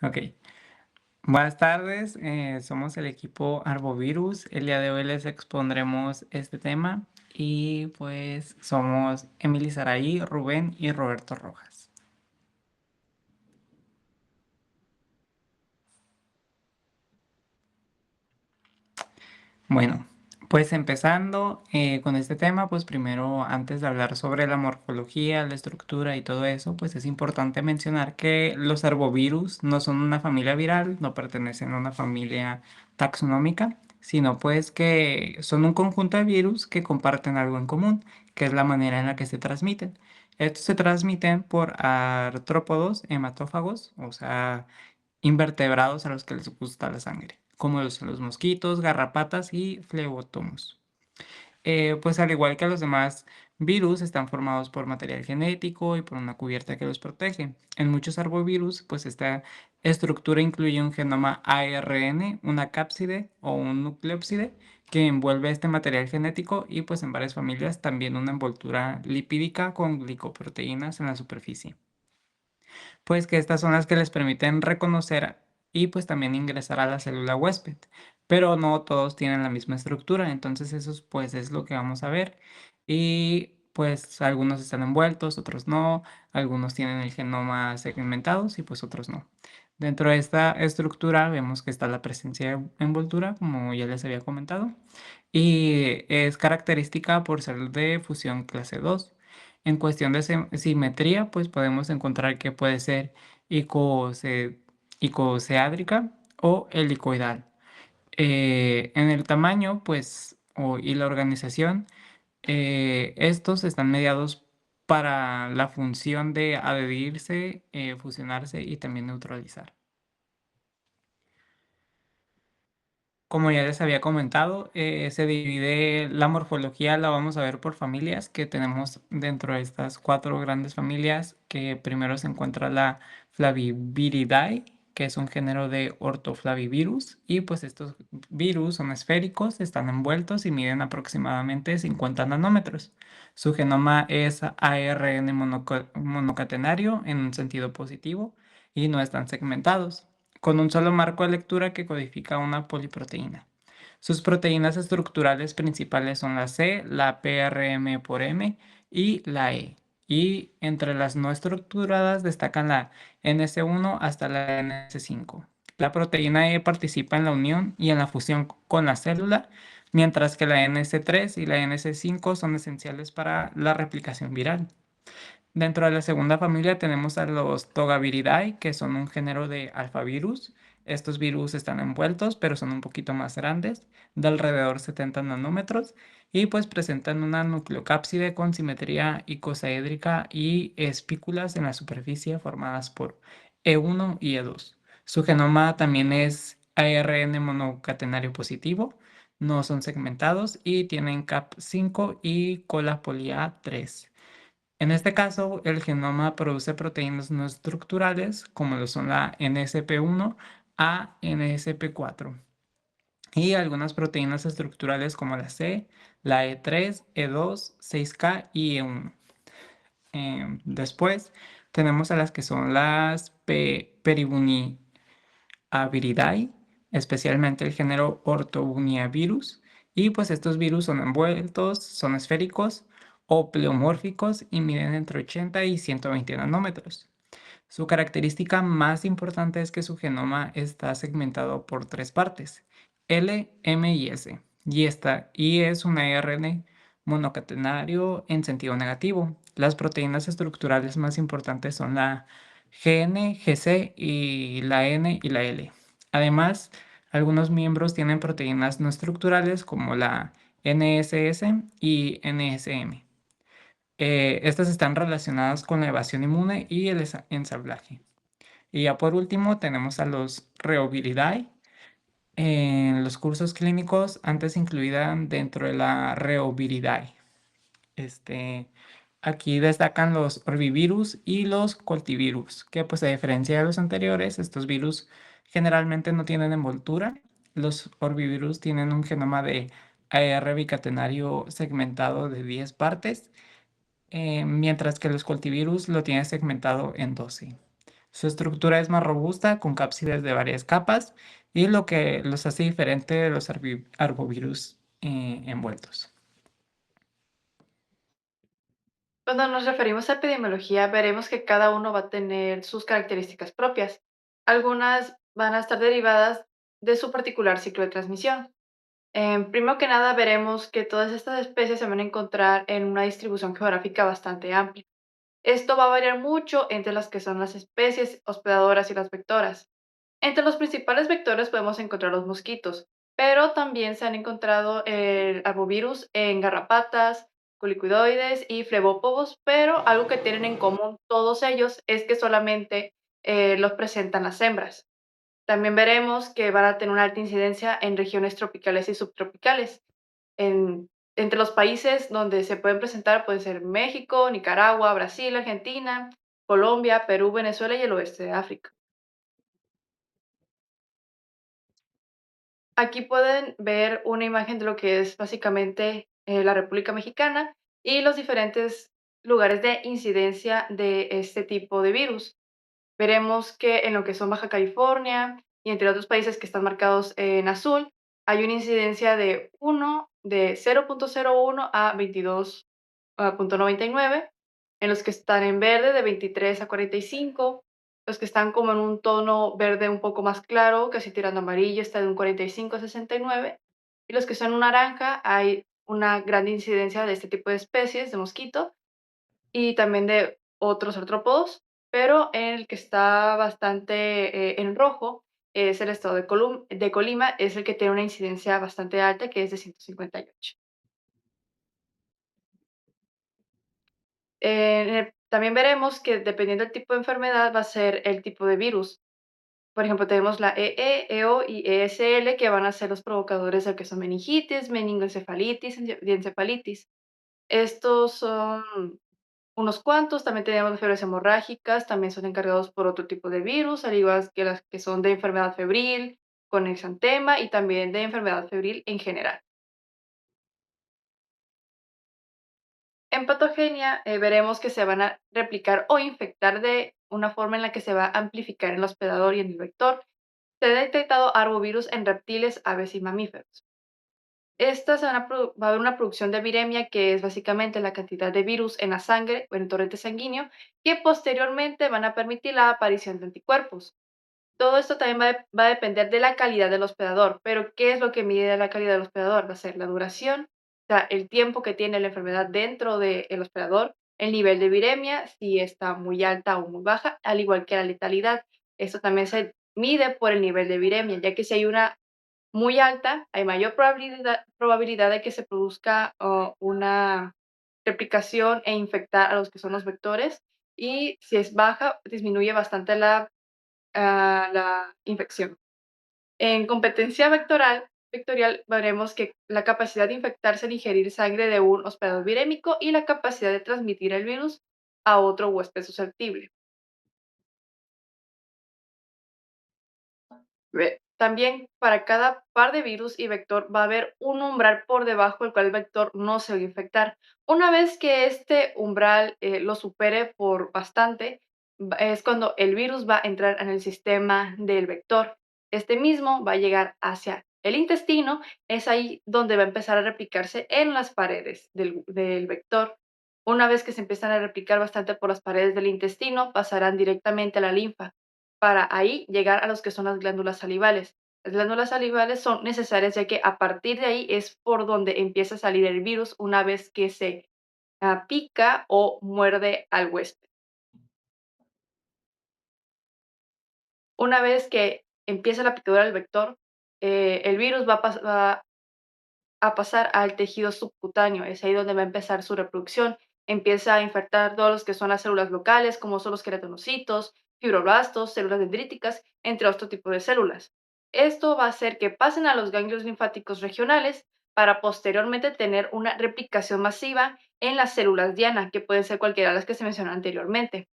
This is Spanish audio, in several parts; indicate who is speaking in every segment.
Speaker 1: Ok. Buenas tardes, somos el equipo Arbovirus. El día de hoy les expondremos este tema y pues somos Emily Saraí, Rubén y Roberto Rojas. Bueno, pues empezando con este tema, pues primero antes de hablar sobre la morfología, la estructura y todo eso, pues es importante mencionar que los arbovirus no son una familia viral, no pertenecen a una familia taxonómica, sino pues que son un conjunto de virus que comparten algo en común, que es la manera en la que se transmiten. Estos se transmiten por artrópodos hematófagos, o sea, invertebrados a los que les gusta la sangre, como los mosquitos, garrapatas y flebotomos. Pues al igual que los demás virus, están formados por material genético y por una cubierta que los protege. En muchos arbovirus, pues esta estructura incluye un genoma ARN, una cápside o un nucleópside que envuelve este material genético y pues en varias familias también una envoltura lipídica con glicoproteínas en la superficie. Pues que estas son las que les permiten reconocer y pues también ingresar a la célula huésped, pero no todos tienen la misma estructura, entonces eso pues es lo que vamos a ver. Y pues algunos están envueltos, otros no, algunos tienen el genoma segmentados y pues otros no. Dentro de esta estructura vemos que está la presencia de envoltura, como ya les había comentado, y es característica por ser de fusión clase 2. En cuestión de simetría, pues podemos encontrar que puede ser icoseádrica o helicoidal. En el tamaño, pues, y la organización, estos están mediados para la función de adherirse, fusionarse y también neutralizar. Como ya les había comentado, se divide la morfología, la vamos a ver por familias que tenemos dentro de estas cuatro grandes familias, que primero se encuentra la Flaviviridae, que es un género de Orthoflavivirus, y pues estos virus son esféricos, están envueltos y miden aproximadamente 50 nanómetros. Su genoma es ARN monocatenario en un sentido positivo y no están segmentados con un solo marco de lectura que codifica una poliproteína. Sus proteínas estructurales principales son la C, la PRM por M y la E. Y entre las no estructuradas destacan la NS1 hasta la NS5. La proteína E participa en la unión y en la fusión con la célula, mientras que la NS3 y la NS5 son esenciales para la replicación viral. Dentro de la segunda familia tenemos a los Togaviridae, que son un género de alfavirus. Estos virus están envueltos, pero son un poquito más grandes, de alrededor 70 nanómetros, y pues presentan una nucleocápside con simetría icosaédrica y espículas en la superficie formadas por E1 y E2. Su genoma también es ARN monocatenario positivo, no son segmentados y tienen CAP5 y cola polia 3. En este caso, el genoma produce proteínas no estructurales, como lo son la NSP1 a NSP4, y algunas proteínas estructurales como la C, la E3, E2, 6K y E1. Después tenemos a las que son las Peribuniaviridae, especialmente el género Orthobuniavirus, y pues estos virus son envueltos, son esféricos o pleomórficos y miden entre 80 y 120 nanómetros. Su característica más importante es que su genoma está segmentado por tres partes, L, M y S, y es un ARN monocatenario en sentido negativo. Las proteínas estructurales más importantes son la GN, GC y la N y la L. Además, algunos miembros tienen proteínas no estructurales como la NSS y NSM. Estas están relacionadas con la evasión inmune y el ensamblaje. Y ya por último tenemos a los Reoviridae. En los cursos clínicos antes incluían dentro de la Reoviridae. Aquí destacan los orbivirus y los coltivirus, que pues a diferencia de los anteriores, estos virus generalmente no tienen envoltura. Los orbivirus tienen un genoma de AR bicatenario segmentado de 10 partes, mientras que los cultivirus lo tienen segmentado en 12. Su estructura es más robusta, con cápsides de varias capas, y lo que los hace diferente de los arbovirus envueltos.
Speaker 2: Cuando nos referimos a epidemiología, veremos que cada uno va a tener sus características propias. Algunas van a estar derivadas de su particular ciclo de transmisión. Primero que nada, veremos que todas estas especies se van a encontrar en una distribución geográfica bastante amplia. Esto va a variar mucho entre las que son las especies hospedadoras y las vectoras. Entre los principales vectores podemos encontrar los mosquitos, pero también se han encontrado el arbovirus en garrapatas, colicoides y flebópodos, pero algo que tienen en común todos ellos es que solamente los presentan las hembras. También veremos que van a tener una alta incidencia en regiones tropicales y subtropicales. Entre los países donde se pueden presentar pueden ser México, Nicaragua, Brasil, Argentina, Colombia, Perú, Venezuela y el oeste de África. Aquí pueden ver una imagen de lo que es básicamente la República Mexicana y los diferentes lugares de incidencia de este tipo de virus. Veremos que en lo que son Baja California y entre otros países que están marcados en azul, hay una incidencia de 1, de 0.01 a 22.99, en los que están en verde de 23 a 45, los que están como en un tono verde un poco más claro, casi tirando amarillo, está de un 45 a 69, y los que son un naranja, hay una gran incidencia de este tipo de especies de mosquito y también de otros artrópodos, pero el que está bastante en rojo es el estado de, de Colima, es el que tiene una incidencia bastante alta, que es de 158. También veremos que dependiendo del tipo de enfermedad va a ser el tipo de virus. Por ejemplo, tenemos la EO y ESL, que van a ser los provocadores de lo que son meningitis, meningoencefalitis y encefalitis. Estos son unos cuantos. También tenemos las fiebres hemorrágicas, también son encargados por otro tipo de virus, al igual que las que son de enfermedad febril, con exantema y también de enfermedad febril en general. En patogenia, veremos que se van a replicar o infectar de una forma en la que se va a amplificar en el hospedador y en el vector. Se ha detectado arbovirus en reptiles, aves y mamíferos. Estas va a haber una producción de viremia, que es básicamente la cantidad de virus en la sangre o en el torrente sanguíneo, que posteriormente van a permitir la aparición de anticuerpos. Todo esto también va a depender de la calidad del hospedador, pero ¿qué es lo que mide la calidad del hospedador? Va a ser la duración, o sea, el tiempo que tiene la enfermedad dentro del hospedador, el nivel de viremia, si está muy alta o muy baja, al igual que la letalidad. Esto también se mide por el nivel de viremia, ya que si hay una muy alta, hay mayor probabilidad de que se produzca una replicación e infectar a los que son los vectores, y si es baja, disminuye bastante la infección. En competencia vectorial veremos que la capacidad de infectarse al ingerir sangre de un hospedador virémico y la capacidad de transmitir el virus a otro huésped susceptible. También para cada par de virus y vector va a haber un umbral por debajo del cual el vector no se va a infectar. Una vez que este umbral lo supere por bastante, es cuando el virus va a entrar en el sistema del vector. Este mismo va a llegar hacia el intestino, es ahí donde va a empezar a replicarse en las paredes del vector. Una vez que se empiezan a replicar bastante por las paredes del intestino, pasarán directamente a la linfa para ahí llegar a los que son las glándulas salivales. Las glándulas salivales son necesarias ya que a partir de ahí es por donde empieza a salir el virus una vez que se pica o muerde al huésped. Una vez que empieza la picadura del vector, el virus va a pasar al tejido subcutáneo. Es ahí donde va a empezar su reproducción. Empieza a infectar todos los que son las células locales, como son los queratinocitos, fibroblastos, células dendríticas, entre otro tipo de células. Esto va a hacer que pasen a los ganglios linfáticos regionales para posteriormente tener una replicación masiva en las células diana, que pueden ser cualquiera de las que se mencionó anteriormente.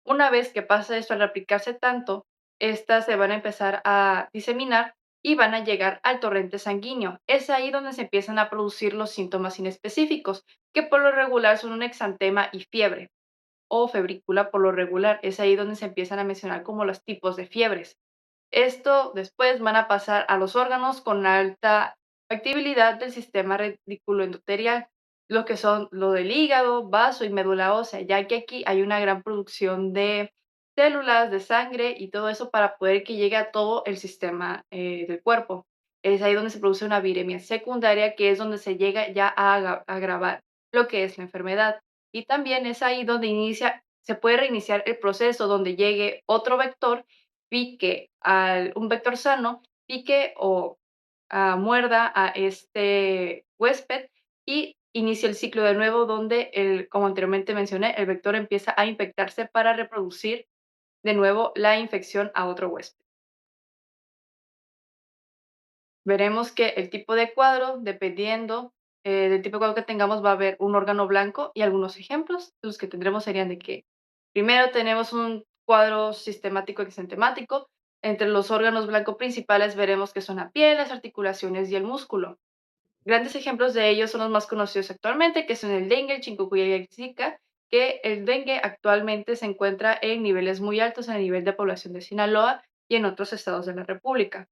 Speaker 2: Una vez que pasa esto al replicarse tanto, estas se van a empezar a diseminar y van a llegar al torrente sanguíneo. Es ahí donde se empiezan a producir los síntomas inespecíficos, que por lo regular son un exantema y fiebre. o febrícula por lo regular. Es ahí donde se empiezan a mencionar como los tipos de fiebres. Esto después van a pasar a los órganos con alta actividad del sistema reticuloendotelial, lo que son lo del hígado, vaso y médula ósea, ya que aquí hay una gran producción de células, de sangre y todo eso para poder que llegue a todo el sistema del cuerpo. Es ahí donde se produce una viremia secundaria, que es donde se llega ya a agravar lo que es la enfermedad. Y también es ahí donde se puede reiniciar el proceso, donde llegue otro vector, pique al un vector sano, pique o muerda a este huésped y inicia el ciclo de nuevo donde como anteriormente mencioné, el vector empieza a infectarse para reproducir de nuevo la infección a otro huésped. Veremos que el tipo de cuadro, dependiendo del tipo de cuadro que tengamos, va a haber un órgano blanco y algunos ejemplos. Los que tendremos serían de que primero tenemos un cuadro sistemático exentemático. Entre los órganos blancos principales veremos que son la piel, las articulaciones y el músculo. Grandes ejemplos de ellos son los más conocidos actualmente, que son el dengue, el chikungunya y el zika, que el dengue actualmente se encuentra en niveles muy altos a nivel de población de Sinaloa y en otros estados de la República.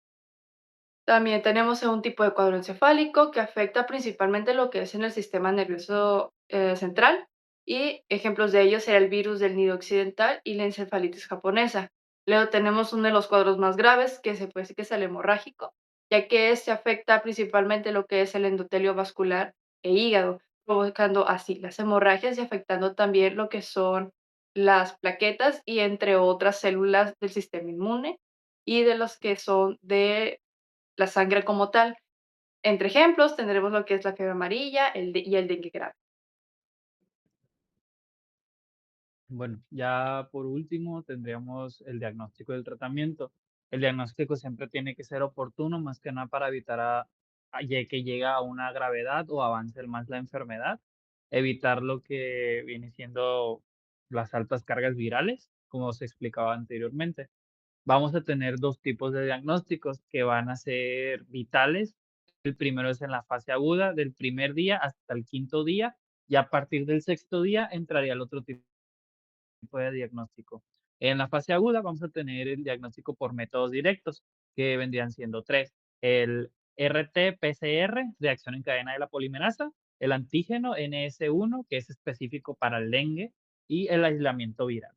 Speaker 2: También tenemos un tipo de cuadro encefálico que afecta principalmente lo que es en el sistema nervioso central y ejemplos de ellos será el virus del nido occidental y la encefalitis japonesa. Luego tenemos uno de los cuadros más graves que se puede decir que es el hemorrágico, ya que este afecta principalmente lo que es el endotelio vascular e hígado, provocando así las hemorragias y afectando también lo que son las plaquetas y entre otras células del sistema inmune y de los que son de la sangre como tal. Entre ejemplos, tendremos lo que es la fiebre amarilla y el dengue grave.
Speaker 3: Bueno, ya por último tendríamos el diagnóstico del tratamiento. El diagnóstico siempre tiene que ser oportuno, más que nada para evitar que llegue a una gravedad o avance más la enfermedad, evitar lo que viene siendo las altas cargas virales, como se explicaba anteriormente. Vamos a tener dos tipos de diagnósticos que van a ser vitales. El primero es en la fase aguda, del primer día hasta el quinto día, y a partir del sexto día entraría el otro tipo de diagnóstico. En la fase aguda vamos a tener el diagnóstico por métodos directos, que vendrían siendo tres: el RT-PCR, reacción en cadena de la polimerasa, el antígeno NS1, que es específico para el dengue, y el aislamiento viral.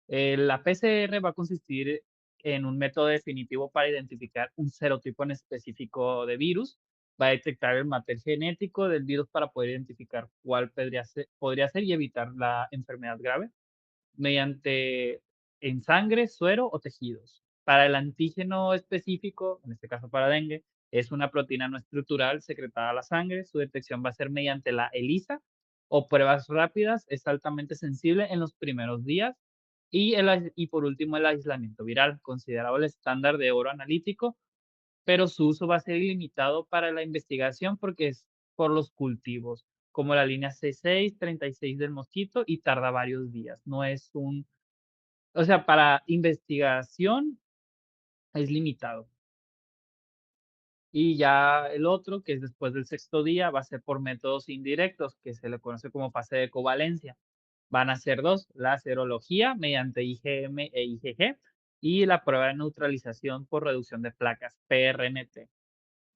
Speaker 3: La PCR va a consistir en un método definitivo para identificar un serotipo en específico de virus. Va a detectar el material genético del virus para poder identificar cuál podría ser y evitar la enfermedad grave mediante en sangre, suero o tejidos. Para el antígeno específico, en este caso para dengue, es una proteína no estructural secretada a la sangre. Su detección va a ser mediante la ELISA o pruebas rápidas. Es altamente sensible en los primeros días. Y por último, el aislamiento viral, considerado el estándar de oro analítico, pero su uso va a ser ilimitado para la investigación porque es por los cultivos, como la línea C6, 36 del mosquito, y tarda varios días. No es un, o sea, para investigación es limitado. Y ya el otro, que es después del sexto día, va a ser por métodos indirectos, que se le conoce como fase de covalencia. Van a ser dos: la serología mediante IgM e IgG y la prueba de neutralización por reducción de placas, PRNT.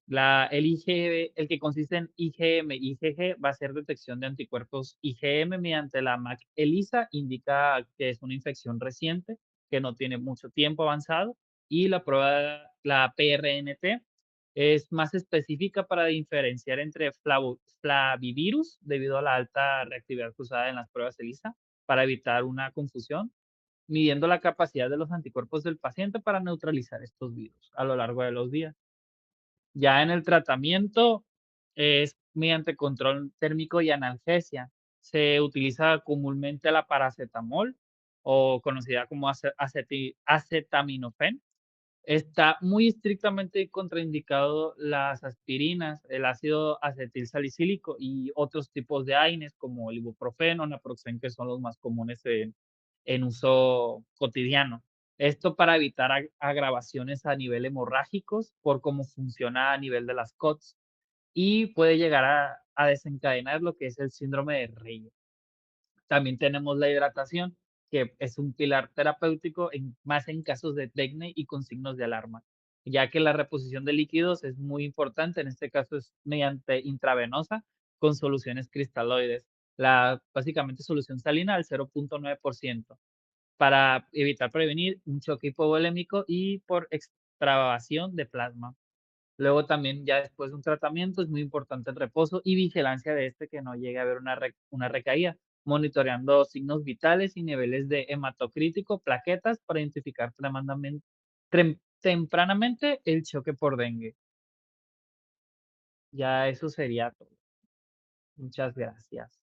Speaker 3: El que consiste en IgM y IgG va a ser detección de anticuerpos IgM mediante la MAC ELISA, indica que es una infección reciente, que no tiene mucho tiempo avanzado, y la PRNT, es más específica para diferenciar entre flavivirus, debido a la alta reactividad cruzada en las pruebas ELISA, para evitar una confusión, midiendo la capacidad de los anticuerpos del paciente para neutralizar estos virus a lo largo de los días. Ya en el tratamiento es mediante control térmico y analgesia. Se utiliza comúnmente la paracetamol o conocida como acetaminofén. Está muy estrictamente contraindicado las aspirinas, el ácido acetilsalicílico y otros tipos de AINES como el ibuprofeno, naproxen, que son los más comunes en uso cotidiano. Esto para evitar agravaciones a nivel hemorrágicos por cómo funciona a nivel de las COTS, y puede llegar a desencadenar lo que es el síndrome de Reye. También tenemos la hidratación, que es un pilar terapéutico más en casos de TECNE y con signos de alarma, ya que la reposición de líquidos es muy importante, en este caso es mediante intravenosa con soluciones cristaloides, básicamente solución salina al 0,9% para evitar prevenir un choque hipovolémico y por extravasación de plasma. Luego también ya después de un tratamiento es muy importante el reposo y vigilancia de este que no llegue a haber una recaída, monitoreando signos vitales y niveles de hematocrítico, plaquetas para identificar tempranamente el choque por dengue. Ya eso sería todo. Muchas gracias.